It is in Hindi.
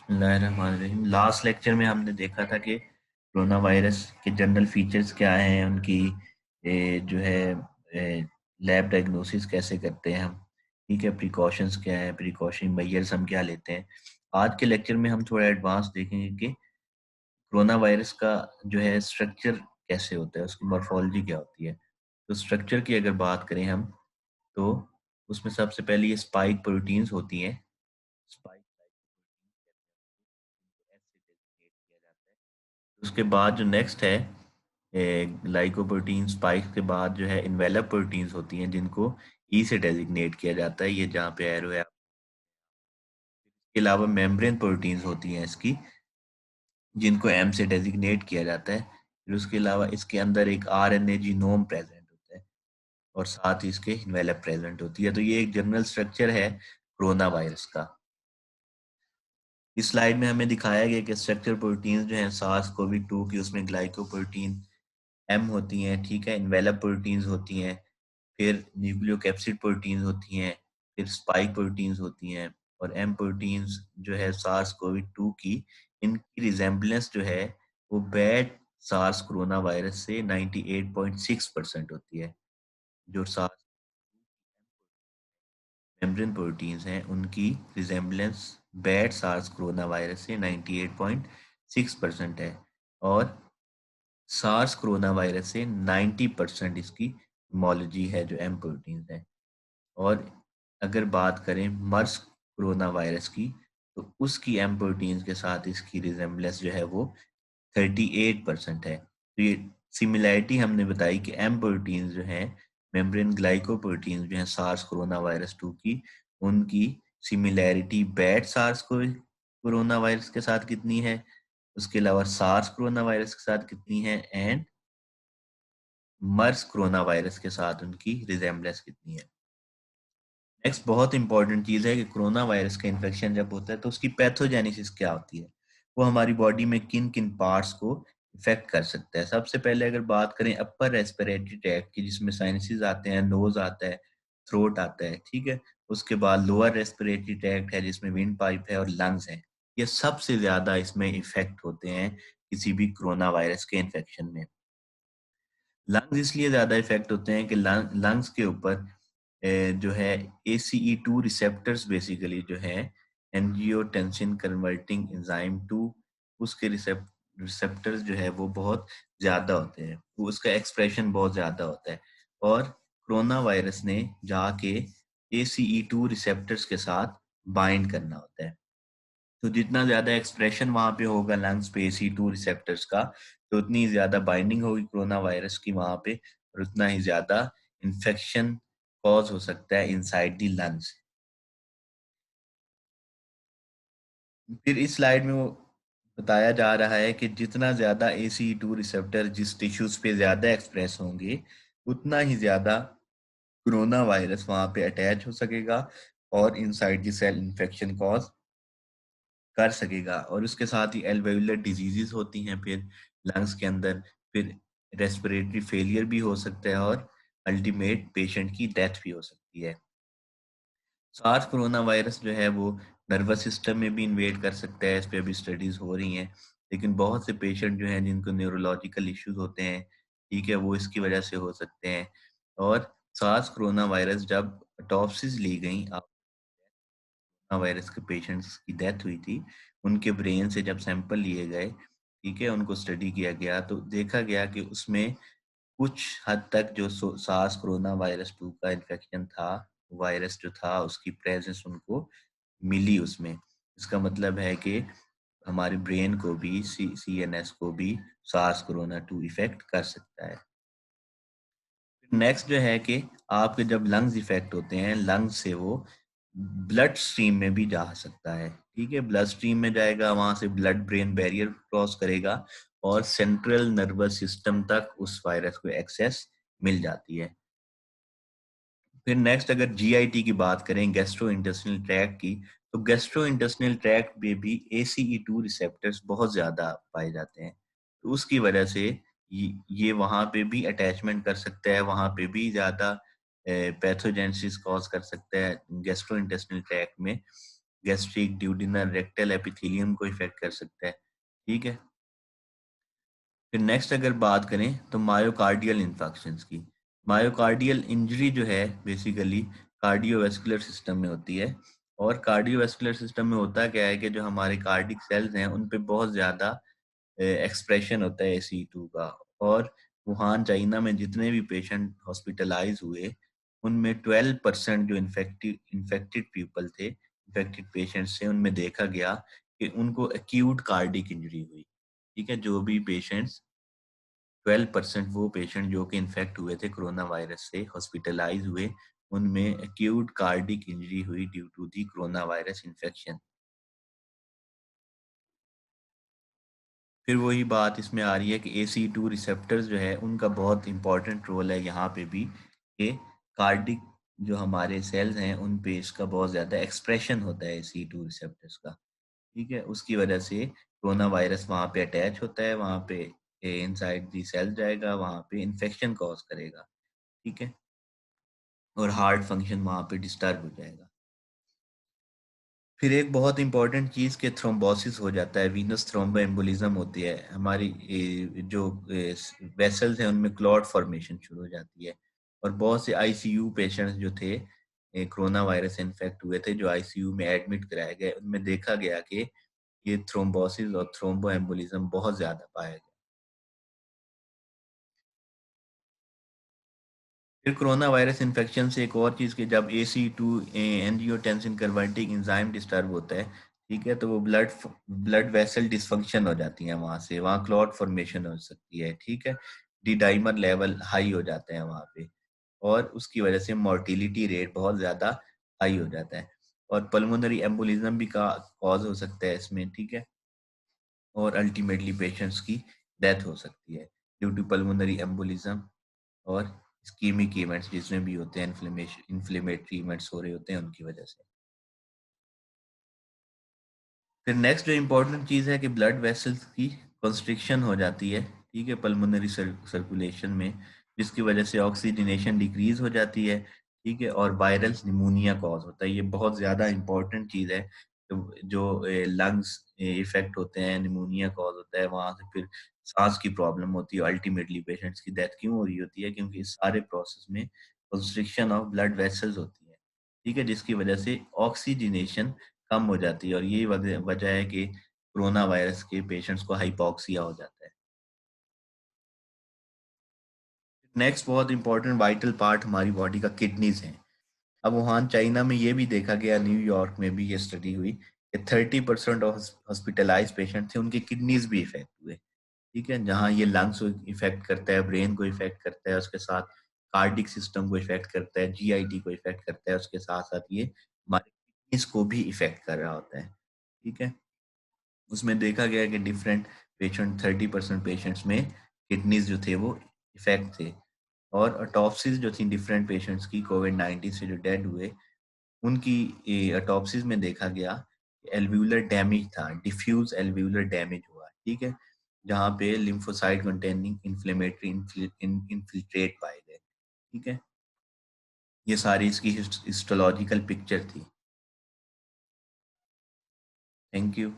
बिस्मिल्लाहिर्रहमानिर्रहीम। लास्ट लेक्चर में हमने देखा था कि कोरोना वायरस के जनरल फीचर्स क्या हैं, उनकी जो है लैब डायग्नोसिस कैसे करते हैं हम, ठीक है, प्रिकॉशंस क्या है, प्रिकॉशन मेजर्स हम क्या लेते हैं। आज के लेक्चर में हम थोड़ा एडवांस देखेंगे कि कोरोना वायरस का जो है स्ट्रक्चर कैसे होता है, उसकी मॉर्फोलॉजी क्या होती है। तो स्ट्रक्चर की अगर बात करें हम, तो उसमें सबसे पहले ये स्पाइक प्रोटीन्स होती हैं। स्पाइक उसके बाद जो नेक्स्ट है ग्लाइकोप्रोटीन स्पाइक के बाद जो है इन्वेलप प्रोटीन्स होती हैं, जिनको ई से डेजिग्नेट किया जाता है, ये जहाँ पे एरो है। इसके अलावा मेम्ब्रेन प्रोटीन्स होती हैं इसकी, जिनको एम से डेजिग्नेट किया जाता है। फिर उसके अलावा इसके अंदर एक आरएनए जीनोम प्रेजेंट होता है और साथ ही इसके इन्वेलप प्रेजेंट होती है। तो ये एक जनरल स्ट्रक्चर है कोरोना वायरस का। इस स्लाइड में हमें दिखाया गया कि स्ट्रक्चर प्रोटीन्स जो हैं सार्स कोवी 2 की, उसमें ग्लाइकोप्रोटीन एम होती हैं, ठीक है, इन्वेलप प्रोटीन्स होती हैं, फिर न्यूक्लियोकैप्सिड प्रोटीन्स होती हैं, फिर स्पाइक प्रोटीन्स होती हैं, और एम प्रोटीन्स जो है सार्स कोवी 2 की, इनकी रिजेम्बलेंस जो है वो बैड सार्स कोरोना वायरस से 98.6% होती है। जो सार्स मेम्ब्रेन प्रोटीन्स हैं उनकी resemblance bat SARS corona virus से 98.6% है, और सार्स कोरोना वायरस से 90% इसकी होमोलॉजी है जो एम प्रोटीन है। और अगर बात करें मर्स कोरोना वायरस की, तो उसकी एम प्रोटीन्स के साथ इसकी रिजेम्बलेंस जो है वो 38% है। तो ये सिमिलैरिटी हमने बताई कि एम प्रोटीन्स जो हैं, मेम्ब्रेन ग्लाइकोप्रोटीन्स जो हैं सार्स कोरोना वायरस 2 की, उनकी similarity bat SARS corona virus के साथ कितनी है, उसके अलावा सार्स कोरोना वायरस के साथ कितनी है, एंड मर्स कोरोना वायरस के साथ उनकी रिजेम्बलेंस कितनी है। नेक्स्ट बहुत इंपॉर्टेंट चीज़ है कि कोरोना वायरस का इन्फेक्शन जब होता है तो उसकी पैथोजेनेसिस क्या होती है, वो हमारी बॉडी में किन किन पार्ट्स को इफेक्ट कर सकता है। सबसे पहले अगर बात करें अपर रेस्पिरेटरी ट्रैक्ट की, जिसमें साइनसेस आते हैं, नोज आता है, थ्रोट आता है, ठीक है। उसके बाद लोअर रेस्पिरेटरी ट्रैक्ट है जिसमें विंड पाइप है और लंग्स है। ये सबसे ज्यादा इसमें इफेक्ट होते हैं किसी भी कोरोना वायरस के इन्फेक्शन में। लंग्स इसलिए ज्यादा इफेक्ट होते हैं कि लंग्स के ऊपर जो है ACE2 रिसेप्टर्स बेसिकली जो है एंजियोटेंसिन कन्वर्टिंग एंजाइम 2, उसके रिसेप्टर्स जो है वो बहुत ज्यादा होते हैं, वो उसका एक्सप्रेशन बहुत ज्यादा होता है, और कोरोना वायरस ने जाके ACE2 रिसेप्टर्स के साथ बाइंड करना होता है। तो जितना ज्यादा एक्सप्रेशन वहां पे होगा लंग्स पे AC2 रिसेप्टर्स का, तो उतनी ज्यादा बाइंडिंग होगी कोरोना वायरस की वहां पे, और उतना ही ज्यादा इन्फेक्शन कॉज हो सकता है इनसाइड दी लंग्स। फिर इस स्लाइड में वो बताया जा रहा है कि जितना ज्यादा ACE2 रिसेप्टर जिस टिश्यूज पे ज्यादा एक्सप्रेस होंगे, उतना ही ज्यादा कोरोना वायरस वहां पे अटैच हो सकेगा और inside the cell infection cause कर सकेगा। और उसके साथ ही एल्वेओलर डिजीजेस होती हैं फिर लंग्स के अंदर, फिर रेस्पिरेटरी फेलियर भी हो सकता है, और अल्टीमेट पेशेंट की डेथ भी हो सकती है। सार्स कोरोना वायरस जो है वो नर्वस सिस्टम में भी इन्वेड कर सकता है, इस पे अभी स्टडीज हो रही हैं। लेकिन बहुत से पेशेंट जो हैं जिनको न्यूरोलॉजिकल इश्यूज होते हैं, ठीक है, वो इसकी वजह से हो सकते हैं। और सार्स कोरोना वायरस जब ऑटोप्सीज ली गई, वायरस के पेशेंट्स की डेथ हुई थी, उनके ब्रेन से जब सैंपल लिए गए, ठीक है, उनको स्टडी किया गया, तो देखा गया कि उसमें कुछ हद तक जो सार्स कोरोना वायरस 2 का इन्फेक्शन था, वायरस जो था उसकी प्रेजेंस उनको मिली उसमें। इसका मतलब है कि हमारे ब्रेन को भी, CNS को भी सार्स कोरोना 2 इफेक्ट कर सकता है। नेक्स्ट जो है कि आपके जब लंग्स इफेक्ट होते हैं, लंग्स से वो ब्लड स्ट्रीम में भी जा सकता है, ठीक है, ब्लड स्ट्रीम में जाएगा, वहां से ब्लड ब्रेन बैरियर क्रॉस करेगा और सेंट्रल नर्वस सिस्टम तक उस वायरस को एक्सेस मिल जाती है। फिर नेक्स्ट अगर GIT की बात करें, गैस्ट्रो इंटेस्टिनल ट्रैक्ट की, तो गैस्ट्रो इंटेस्टिनल ट्रैक्ट में भी ACE2 रिसेप्टर्स बहुत ज्यादा पाए जाते हैं। तो उसकी वजह से ये वहां पे भी अटैचमेंट कर सकता है, वहां पे भी ज्यादा पैथोजेनेसिस कॉज कर सकता है गैस्ट्रो इंटेस्टिनल ट्रैक्ट में। गैस्ट्रिक, ड्यूडेनल, रेक्टल एपिथेलियम को इफेक्ट कर सकता है। ठीक है। फिर नेक्स्ट अगर बात करें तो मायोकार्डियल इन्फेक्शंस की। मायोकार्डियल इंजरी जो है बेसिकली कार्डियोवैस्कुलर सिस्टम में होती है, और कार्डियोवैस्कुलर सिस्टम में होता क्या है कि जो हमारे कार्डिक सेल्स हैं उन पे बहुत ज़्यादा एक्सप्रेशन होता है ACE2 का। और वुहान चाइना में जितने भी पेशेंट हॉस्पिटलाइज हुए उनमें 12% जो इन्फेक्टेड पीपल थे, इन्फेक्टेड पेशेंट्स थे, उनमें देखा गया कि उनको एक्यूट कार्डिक इंजरी हुई। ठीक है। जो भी पेशेंट्स 12% वो पेशेंट जो कि इन्फेक्ट हुए थे कोरोना वायरस से, हॉस्पिटलाइज हुए, उनमें एक्यूट कार्डिक इंजरी हुई due to the corona virus infection. फिर वही बात इसमें आ रही है कि ACE2 रिसेप्टर्स जो है उनका बहुत इंपॉर्टेंट रोल है यहाँ पे भी, कि कार्डिक जो हमारे सेल्स हैं उन पे इसका बहुत ज़्यादा एक्सप्रेशन होता है ACE2 रिसेप्टर्स का। ठीक है। उसकी वजह से कोरोना वायरस वहाँ पे अटैच होता है, वहाँ पे इनसाइड दी सेल जाएगा, वहाँ पे इन्फेक्शन कॉज करेगा। ठीक है। और हार्ट फंक्शन वहाँ पे डिस्टर्ब हो जाएगा। फिर एक बहुत इंपॉर्टेंट चीज़ के थ्रोम्बोसिस हो जाता है, वीनस थ्रोम्बोएम्बोलिज्म होती है हमारी जो वेसल्स हैं उनमें क्लॉट फॉर्मेशन शुरू हो जाती है। और बहुत से ICU पेशेंट्स जो थे कोरोना वायरस से इन्फेक्ट हुए थे, जो ICU में एडमिट कराए गए, उनमें देखा गया कि ये थ्रोम्बोसिस और थ्रोम्बोएम्बोलिज्म बहुत ज़्यादा पाया गया। फिर कोरोना वायरस इन्फेक्शन से एक और चीज़ कि जब ACE2 angiotensin converting enzyme disturb होता है, ठीक है, तो वो ब्लड वेसल डिसफंक्शन हो जाती है, वहाँ से वहाँ क्लॉट फॉर्मेशन हो सकती है। ठीक है। डी डाइमर लेवल हाई हो जाते हैं वहाँ पे, और उसकी वजह से मोर्टिलिटी रेट बहुत ज़्यादा हाई हो जाता है, और पल्मोनरी एम्बोलिज्म भी का कॉज हो सकता है इसमें। ठीक है। और अल्टीमेटली पेशेंट्स की डेथ हो सकती है ड्यू टू पल्मोनरी एम्बोलिज्म और इस्कीमिक इवेंट्स जिसमें भी होते हैं, इन्फ्लेमेटरी इवेंट्स हो रहे होते हैं उनकी वजह से। फिर नेक्स्ट जो इम्पोर्टेंट चीज़ है कि ब्लड वेसल्स की कंस्ट्रिक्शन हो जाती है। ठीक है। पल्मोनरी सर्कुलेशन में, जिसकी वजह से ऑक्सीजनेशन डिक्रीज हो जाती है। ठीक है। और वायरल निमोनिया कॉज होता है। ये बहुत ज़्यादा इम्पोर्टेंट चीज़ है। जो लंग्स इफेक्ट होते हैं, निमोनिया कॉज होता है, वहाँ से फिर सांस की प्रॉब्लम होती है। अल्टीमेटली पेशेंट्स की डेथ क्यों हो रही होती है? क्योंकि इस सारे प्रोसेस में कंस्ट्रिक्शन ऑफ ब्लड वेसल्स होती है। ठीक है। जिसकी वजह से ऑक्सीजनेशन कम हो जाती है, और यही वजह वजह है कि कोरोना वायरस के पेशेंट्स को हाइपॉक्सिया हो जाता है। नेक्स्ट बहुत इंपॉर्टेंट वाइटल पार्ट हमारी बॉडी का किडनीज है। अब वुहान चाइना में ये भी देखा गया, न्यूयॉर्क में भी ये स्टडी हुई कि 30% ऑफ हॉस्पिटलाइज पेशेंट थे उनके किडनीज भी इफेक्ट हुए। ठीक है। जहाँ ये लंग्स को इफेक्ट करता है, ब्रेन को इफेक्ट करता है, उसके साथ कार्डिक सिस्टम को इफेक्ट करता है, GIT को इफेक्ट करता है, उसके साथ साथ ये हमारे किडनीज को भी इफेक्ट कर रहा होता है। ठीक है। उसमें देखा गया कि डिफरेंट पेशेंट 30% पेशेंट्स में किडनीज जो थे वो इफेक्ट थे। और ऑटोप्सीज जो थी डिफरेंट पेशेंट्स की कोविड-19 से जो डेड हुए, उनकी ऑटोप्सीज में देखा गया एल्व्यूलर डैमेज था, डिफ्यूज एल्व्यूलर डैमेज हुआ। ठीक है। जहाँ पे लिम्फोसाइट कंटेनिंग इन्फ्लेमेटरी इन्फिल्ट्रेट पाए गए। ठीक है। ये सारी इसकी हिस्टोलॉजिकल पिक्चर थी। Thank you.